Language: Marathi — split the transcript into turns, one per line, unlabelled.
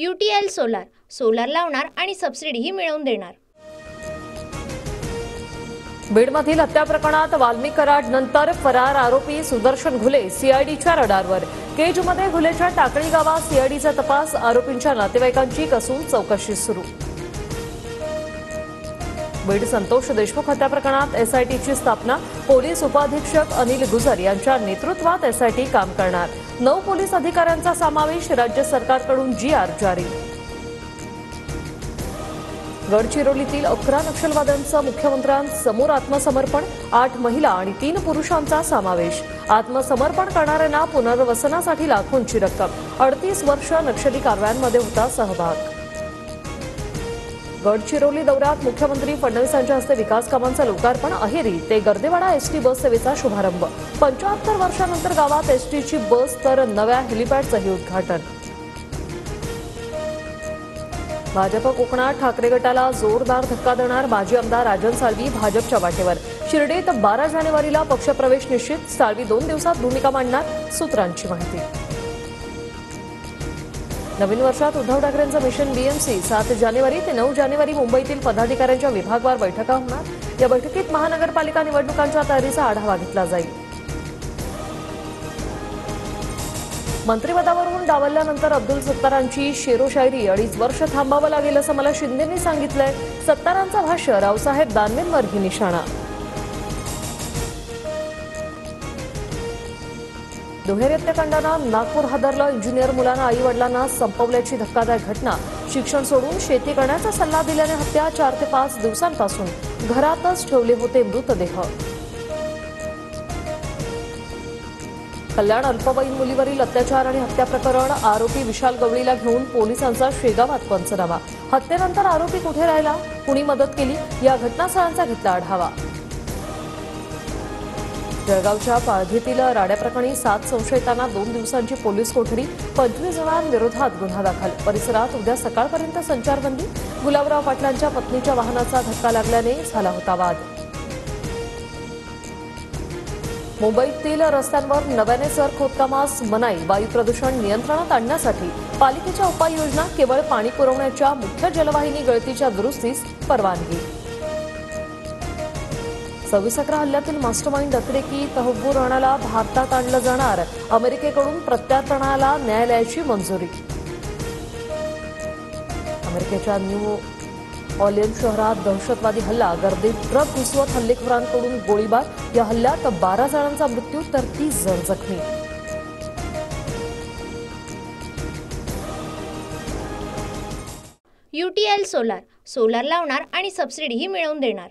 UTL सोलार सोलार लावणार आणि सबसिडीही मिळवून देणार।
बीडमधील हत्या प्रकरणात वाल्मिक कराड नंतर फरार आरोपी सुदर्शन घुले सीआयडीच्या रडारवर। केजमध्ये घुलेच्या टाकळी गावात सीआयडीचा तपास, आरोपींच्या नातेवाईकांची कसून चौकशी सुरू। बीड संतोष देशमुख हत्या प्रकरणात एसआयटीची स्थापना, पोलीस उपाधीक्षक अनिल गुजर यांच्या नेतृत्वात एसआयटी काम करणार। 9 पोलीस अधिकाऱ्यांचा समावेश, राज्य सरकारकडून जीआर जारी। गडचिरोलीतील 11 नक्षलवाद्यांचं मुख्यमंत्र्यांसमोर आत्मसमर्पण, 8 महिला आणि 3 पुरुषांचा समावेश। आत्मसमर्पण करणाऱ्यांना पुनर्वसनासाठी लाखोंची रक्कम, 38 वर्ष नक्षली कारवायांमध्ये होता सहभाग। गडचिरोली दौऱ्यात मुख्यमंत्री फडणवीसांच्या हस्ते विकास कामांचं लोकार्पण, अहेरी ते गर्देवाडा एसटी बस सेवेचा शुभारंभ। 75 वर्षांनंतर गावात एसटीची बस तर नव्या हेलिपॅडचंही उद्घाटन। भाजप कोकणात ठाकरे गटाला जोरदार धक्का देणार, माजी आमदार राजन साळवी भाजपच्या वाटेवर। शिर्डीत 12 जानेवारीला पक्षप्रवेश निश्चित, साळवी 2 दिवसात भूमिका मांडणार, सूत्रांची माहिती। नवीन वर्षात उद्धव ठाकरेंचं मिशन बीएमसी, 7 जानेवारी ते 9 जानेवारी मुंबईतील पदाधिकाऱ्यांच्या विभागवार बैठका होणार। या बैठकीत महानगरपालिका निवडणुकांच्या तयारीचा आढावा घेतला जाईल। मंत्रिपदावरून डावलल्यानंतर अब्दुल सत्तारांची शेरोशायरी 2.5 वर्ष थांबावं लागेल असं मला शिंदेंनी सांगितलंय। सत्तारांचं भाष्य, रावसाहेब दानवेंवरही निशाणा। दुहेरी हत्याकांडानं नागपूर हादरलं, इंजिनियर मुलानं आई वडिलांना संपवल्याची धक्कादायक घटना। शिक्षण सोडून शेती करण्याचा सल्ला दिल्याने हत्या, 4 ते 5 दिवसांपासून घरातच ठेवले होते मृतदेह। कल्याण अल्पवयीन मुलीवरील अत्याचार आणि हत्या प्रकरण, आरोपी विशाल गवळीला घेऊन पोलिसांचा शेगावात पंचनामा। हत्येनंतर आरोपी कुठे राहिला, कुणी मदत केली, या घटनास्थळांचा घेतला आढावा। जळगावच्या पाळघीतील राड्याप्रकरणी 7 संशयितांना 2 दिवसांची पोलीस कोठडी, 25 जणांविरोधात गुन्हा दाखल। परिसरात उद्या सकाळपर्यंत संचारबंदी। गुलाबराव पाटलांच्या पत्नीच्या वाहनाचा धक्का लागल्याने झाला होता वाद। मुंबईतील रस्त्यांवर नव्याने सर खोदकामास मनाई, वायू प्रदूषण नियंत्रणात आणण्यासाठी पालिकेच्या उपाययोजना, केवळ पाणी पुरवण्याच्या मुख्य जलवाहिनी गळतीच्या दुरुस्तीस परवानगी। 26/11 हल्ल्यातील मास्टरमाइंड अतिरेकी तहव्वूर राणाला भारतात आणलं जाणार, अमेरिकेकडून प्रत्यार्पणाला न्यायालयाची मंजुरी। अमेरिकेच्या न्यू ऑर्लियन्स शहरात दहशतवादी हल्ला, गर्दीत ट्रक घुसवत हल्लेखोरांकडून गोळीबार। या हल्ल्यात 12 जणांचा मृत्यू तर 30 जण जखमी।
UTL सोलार सोलार लावणार आणि सबसिडीही मिळवून देणार।